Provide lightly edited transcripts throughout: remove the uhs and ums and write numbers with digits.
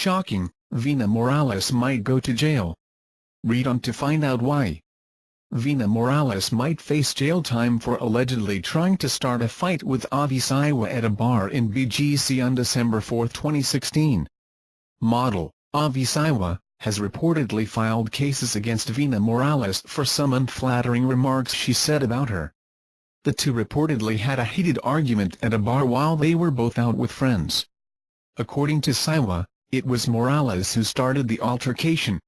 Shocking, Vina Morales might go to jail. Read on to find out why. Vina Morales might face jail time for allegedly trying to start a fight with Avi Siwa at a bar in BGC on December 4, 2016. Model, Avi Siwa, has reportedly filed cases against Vina Morales for some unflattering remarks she said about her. The two reportedly had a heated argument at a bar while they were both out with friends. According to Siwa, it was Morales who started the altercation.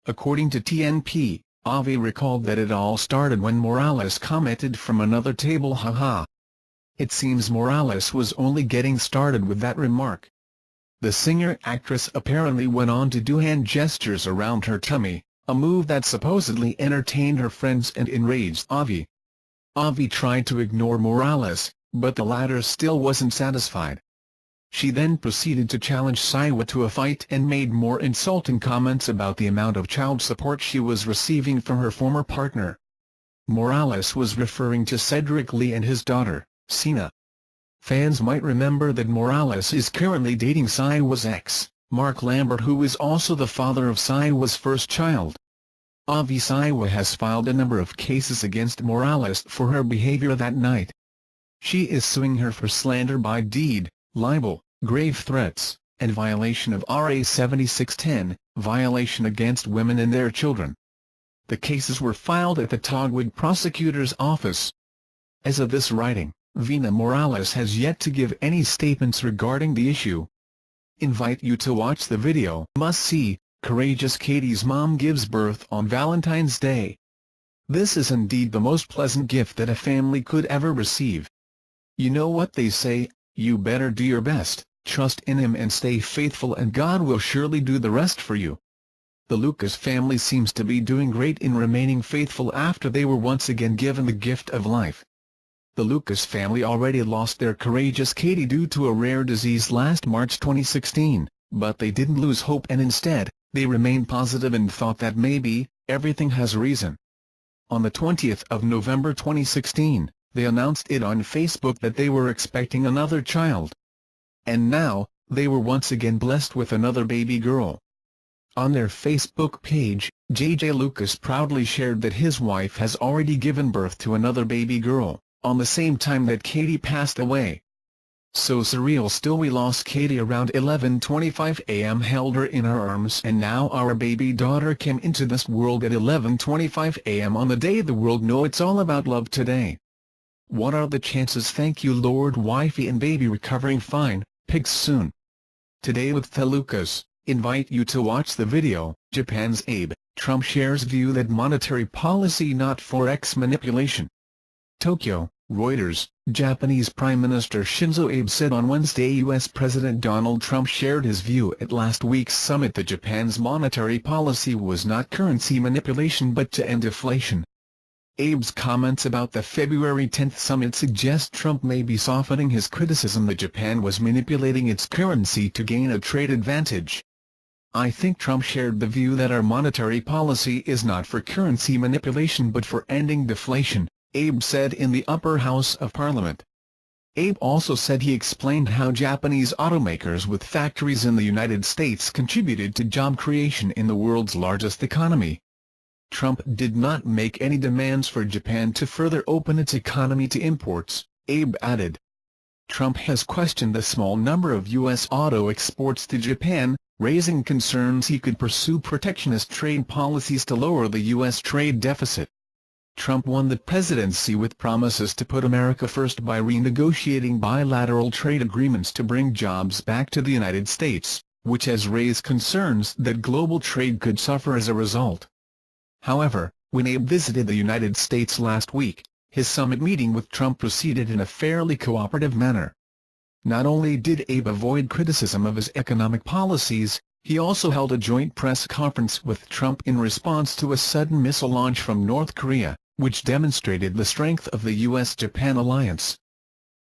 According to TNP, Avi recalled that it all started when Morales commented from another table haha. It seems Morales was only getting started with that remark. The singer-actress apparently went on to do hand gestures around her tummy, a move that supposedly entertained her friends and enraged Avi. Avi tried to ignore Morales, but the latter still wasn't satisfied. She then proceeded to challenge Siwa to a fight and made more insulting comments about the amount of child support she was receiving from her former partner. Morales was referring to Cedric Lee and his daughter, Sina. Fans might remember that Morales is currently dating Siwa's ex, Mark Lambert, who is also the father of Siwa's first child. Avi Siwa has filed a number of cases against Morales for her behavior that night. She is suing her for slander by deed, libel, grave threats, and violation of RA 7610, violation against women and their children. The cases were filed at the Togwig prosecutor's office. As of this writing, Vina Morales has yet to give any statements regarding the issue. Invite you to watch the video. Must see, Courageous Katie's mom gives birth on Valentine's Day. This is indeed the most pleasant gift that a family could ever receive. You know what they say, you better do your best, trust in Him and stay faithful, and God will surely do the rest for you. The Lucas family seems to be doing great in remaining faithful after they were once again given the gift of life. The Lucas family already lost their Courageous Katie due to a rare disease last March 2016, but they didn't lose hope, and instead, they remained positive and thought that maybe, everything has reason. On the 20th of November 2016, they announced it on Facebook that they were expecting another child. And now, they were once again blessed with another baby girl. On their Facebook page, JJ Lucas proudly shared that his wife has already given birth to another baby girl, on the same time that Katie passed away. So surreal still, we lost Katie around 11:25 a.m., held her in our arms, and now our baby daughter came into this world at 11:25 a.m. on the day the world know it's all about love today. What are the chances? Thank you Lord, wifey and baby recovering fine, pics soon. Today with the Lucas, invite you to watch the video. Japan's Abe, Trump shares view that monetary policy not forex manipulation. Tokyo, Reuters, Japanese Prime Minister Shinzo Abe said on Wednesday U.S. President Donald Trump shared his view at last week's summit that Japan's monetary policy was not currency manipulation but to end deflation. Abe's comments about the February 10 summit suggest Trump may be softening his criticism that Japan was manipulating its currency to gain a trade advantage. I think Trump shared the view that our monetary policy is not for currency manipulation but for ending deflation, Abe said in the upper house of Parliament. Abe also said he explained how Japanese automakers with factories in the United States contributed to job creation in the world's largest economy. Trump did not make any demands for Japan to further open its economy to imports, Abe added. Trump has questioned the small number of U.S. auto exports to Japan, raising concerns he could pursue protectionist trade policies to lower the U.S. trade deficit. Trump won the presidency with promises to put America first by renegotiating bilateral trade agreements to bring jobs back to the United States, which has raised concerns that global trade could suffer as a result. However, when Abe visited the United States last week, his summit meeting with Trump proceeded in a fairly cooperative manner. Not only did Abe avoid criticism of his economic policies, he also held a joint press conference with Trump in response to a sudden missile launch from North Korea, which demonstrated the strength of the U.S.-Japan alliance.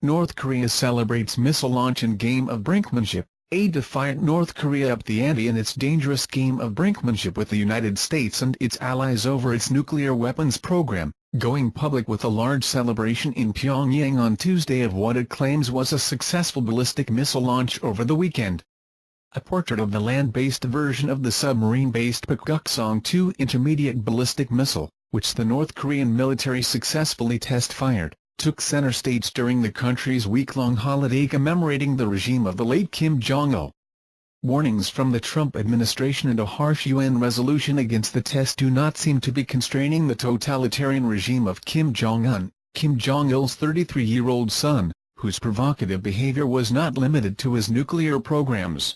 North Korea celebrates missile launch and game of brinkmanship. A defiant North Korea upped the ante in its dangerous game of brinkmanship with the United States and its allies over its nuclear weapons program, going public with a large celebration in Pyongyang on Tuesday of what it claims was a successful ballistic missile launch over the weekend. a portrait of the land-based version of the submarine-based Pukguksong-2 intermediate ballistic missile, which the North Korean military successfully test-fired, took center stage during the country's week-long holiday commemorating the regime of the late Kim Jong-il. Warnings from the Trump administration and a harsh UN resolution against the test do not seem to be constraining the totalitarian regime of Kim Jong-un, Kim Jong-il's 33-year-old son, whose provocative behavior was not limited to his nuclear programs.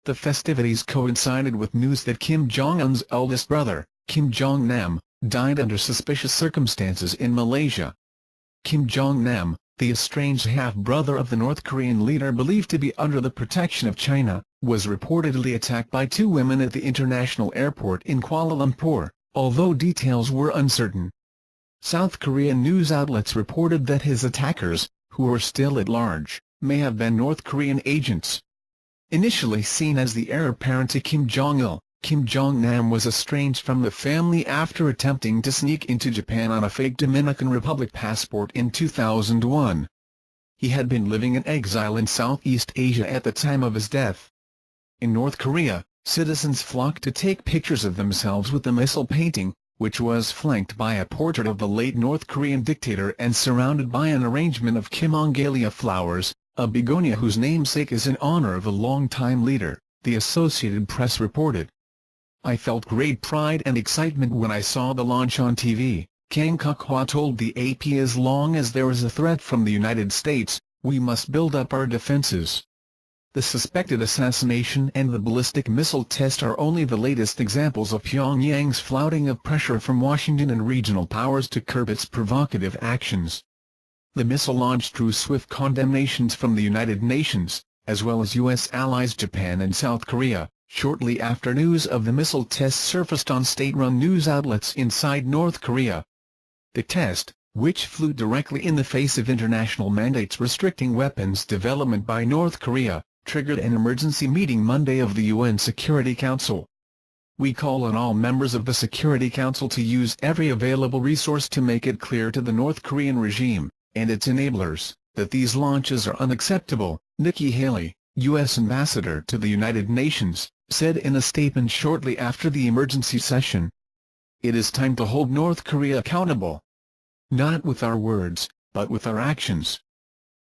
The festivities coincided with news that Kim Jong-un's eldest brother, Kim Jong-nam, died under suspicious circumstances in Malaysia. Kim Jong-nam, the estranged half-brother of the North Korean leader believed to be under the protection of China, was reportedly attacked by two women at the international airport in Kuala Lumpur, although details were uncertain. South Korean news outlets reported that his attackers, who were still at large, may have been North Korean agents. Initially seen as the heir apparent to Kim Jong-il, Kim Jong-nam was estranged from the family after attempting to sneak into Japan on a fake Dominican Republic passport in 2001. He had been living in exile in Southeast Asia at the time of his death. In North Korea, citizens flocked to take pictures of themselves with the missile painting, which was flanked by a portrait of the late North Korean dictator and surrounded by an arrangement of Kimongalia flowers, a begonia whose namesake is in honor of a longtime leader, the Associated Press reported. "I felt great pride and excitement when I saw the launch on TV," Kang Kuk-hwa told the AP. "As long as there is a threat from the United States, we must build up our defenses." The suspected assassination and the ballistic missile test are only the latest examples of Pyongyang's flouting of pressure from Washington and regional powers to curb its provocative actions. The missile launch drew swift condemnations from the United Nations, as well as U.S. allies Japan and South Korea, shortly after news of the missile test surfaced on state-run news outlets inside North Korea. The test, which flew directly in the face of international mandates restricting weapons development by North Korea, triggered an emergency meeting Monday of the UN Security Council. "We call on all members of the Security Council to use every available resource to make it clear to the North Korean regime, and its enablers, that these launches are unacceptable," Nikki Haley, U.S. Ambassador to the United Nations, said in a statement shortly after the emergency session. "It is time to hold North Korea accountable. Not with our words, but with our actions."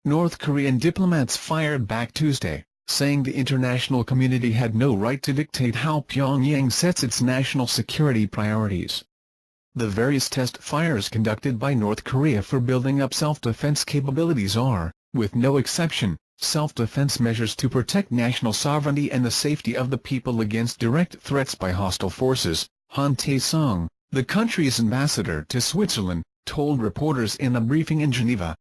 North Korean diplomats fired back Tuesday, saying the international community had no right to dictate how Pyongyang sets its national security priorities. The various test fires conducted by North Korea for building up self-defense capabilities are, with no exception, self-defense measures to protect national sovereignty and the safety of the people against direct threats by hostile forces, Han Tae-sung, the country's ambassador to Switzerland, told reporters in a briefing in Geneva.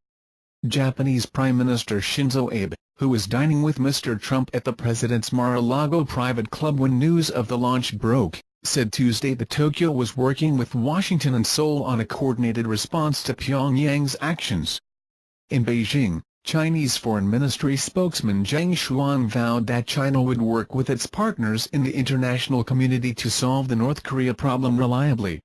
Japanese Prime Minister Shinzo Abe, who was dining with Mr. Trump at the president's Mar-a-Lago private club when news of the launch broke, said Tuesday that Tokyo was working with Washington and Seoul on a coordinated response to Pyongyang's actions. In Beijing, Chinese Foreign Ministry spokesman Zhang Xuan vowed that China would work with its partners in the international community to solve the North Korea problem reliably.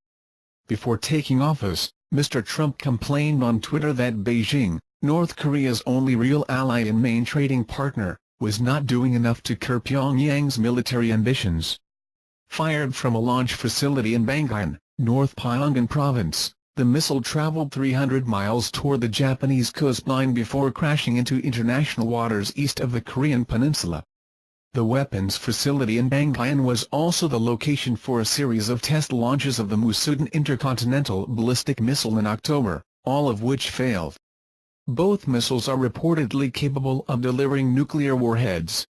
Before taking office, Mr. Trump complained on Twitter that Beijing, North Korea's only real ally and main trading partner, was not doing enough to curb Pyongyang's military ambitions. Fired from a launch facility in Banggan, North Pyongan Province, the missile traveled 300 miles toward the Japanese coastline before crashing into international waters east of the Korean peninsula. The weapons facility in Banggan was also the location for a series of test launches of the Musudan intercontinental ballistic missile in October, all of which failed. Both missiles are reportedly capable of delivering nuclear warheads.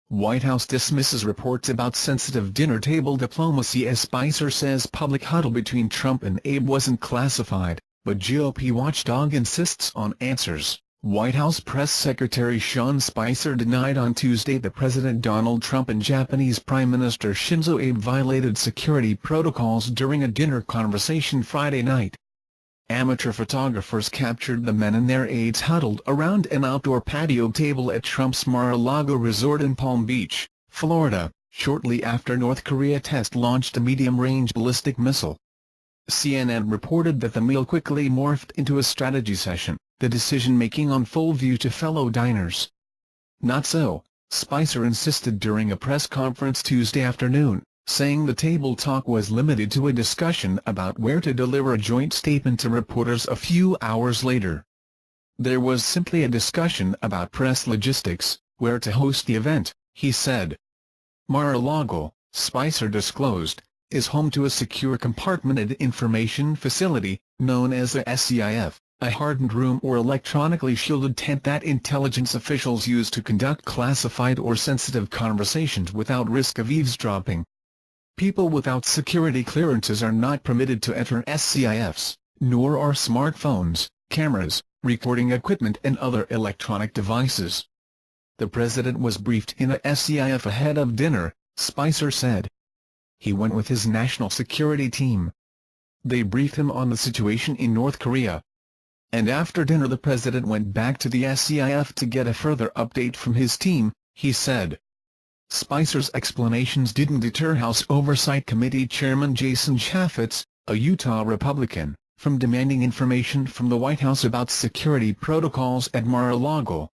White House dismisses reports about sensitive dinner table diplomacy as Spicer says public huddle between Trump and Abe wasn't classified, but GOP watchdog insists on answers. White House Press Secretary Sean Spicer denied on Tuesday that President Donald Trump and Japanese Prime Minister Shinzo Abe violated security protocols during a dinner conversation Friday night. Amateur photographers captured the men and their aides huddled around an outdoor patio table at Trump's Mar-a-Lago resort in Palm Beach, Florida, shortly after North Korea test-launched a medium-range ballistic missile. CNN reported that the meal quickly morphed into a strategy session, the decision-making on full view to fellow diners. Not so, Spicer insisted during a press conference Tuesday afternoon, saying the table talk was limited to a discussion about where to deliver a joint statement to reporters a few hours later. There was simply a discussion about press logistics, where to host the event, he said. Mar-a-Lago, Spicer disclosed, is home to a secure compartmented information facility, known as the SCIF, a hardened room or electronically shielded tent that intelligence officials use to conduct classified or sensitive conversations without risk of eavesdropping. People without security clearances are not permitted to enter SCIFs, nor are smartphones, cameras, recording equipment and other electronic devices. The president was briefed in a SCIF ahead of dinner, Spicer said. He went with his national security team. They briefed him on the situation in North Korea. And after dinner the president went back to the SCIF to get a further update from his team, he said. Spicer's explanations didn't deter House Oversight Committee Chairman Jason Chaffetz, a Utah Republican, from demanding information from the White House about security protocols at Mar-a-Lago.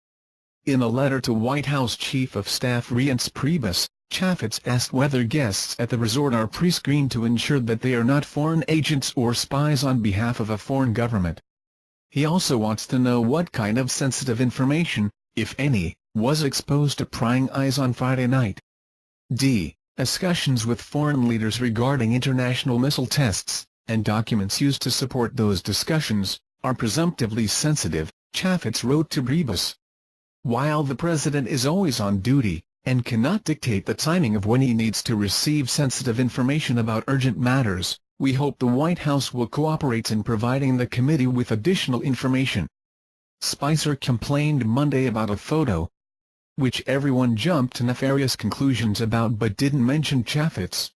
In a letter to White House Chief of Staff Reince Priebus, Chaffetz asked whether guests at the resort are pre-screened to ensure that they are not foreign agents or spies on behalf of a foreign government. He also wants to know what kind of sensitive information, if any, was exposed to prying eyes on Friday night. Discussions with foreign leaders regarding international missile tests, and documents used to support those discussions, are presumptively sensitive, Chaffetz wrote to Priebus. While the president is always on duty, and cannot dictate the timing of when he needs to receive sensitive information about urgent matters, we hope the White House will cooperate in providing the committee with additional information. Spicer complained Monday about a photo, which everyone jumped to nefarious conclusions about but didn't mention Chaffetz.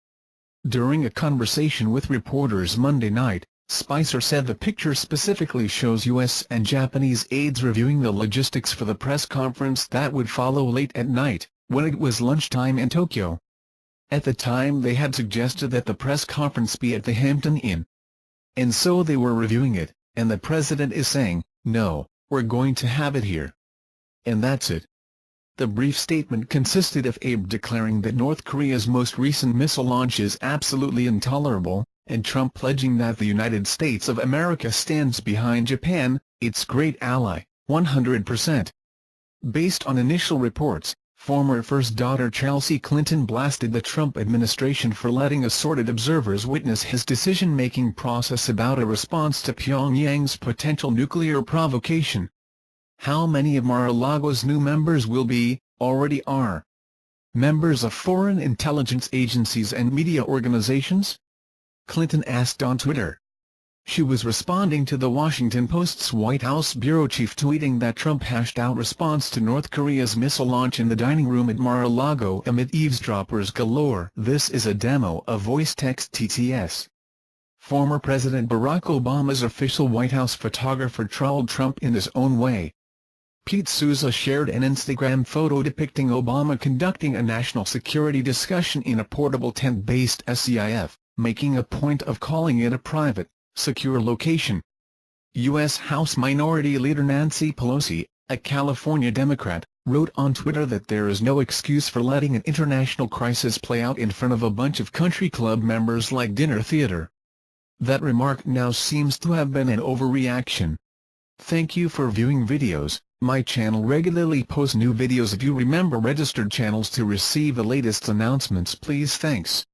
During a conversation with reporters Monday night, Spicer said the picture specifically shows U.S. and Japanese aides reviewing the logistics for the press conference that would follow late at night, when it was lunchtime in Tokyo. At the time they had suggested that the press conference be at the Hampton Inn. And so they were reviewing it, and the president is saying, no, we're going to have it here. And that's it. The brief statement consisted of Abe declaring that North Korea's most recent missile launch is absolutely intolerable, and Trump pledging that the United States of America stands behind Japan, its great ally, 100%. Based on initial reports, former First Daughter Chelsea Clinton blasted the Trump administration for letting assorted observers witness his decision-making process about a response to Pyongyang's potential nuclear provocation. How many of Mar-a-Lago's new members will be, already are, members of foreign intelligence agencies and media organizations? Clinton asked on Twitter. She was responding to The Washington Post's White House bureau chief tweeting that Trump hashed out response to North Korea's missile launch in the dining room at Mar-a-Lago amid eavesdroppers galore. This is a demo of voice-text TTS. Former President Barack Obama's official White House photographer trolled Trump in his own way. Pete Souza shared an Instagram photo depicting Obama conducting a national security discussion in a portable tent-based SCIF, making a point of calling it a private, secure location. U.S. House Minority Leader Nancy Pelosi, a California Democrat, wrote on Twitter that there is no excuse for letting an international crisis play out in front of a bunch of country club members like dinner theater. That remark now seems to have been an overreaction. Thank you for viewing videos. My channel regularly posts new videos. If you remember registered channels to receive the latest announcements, please. Thanks.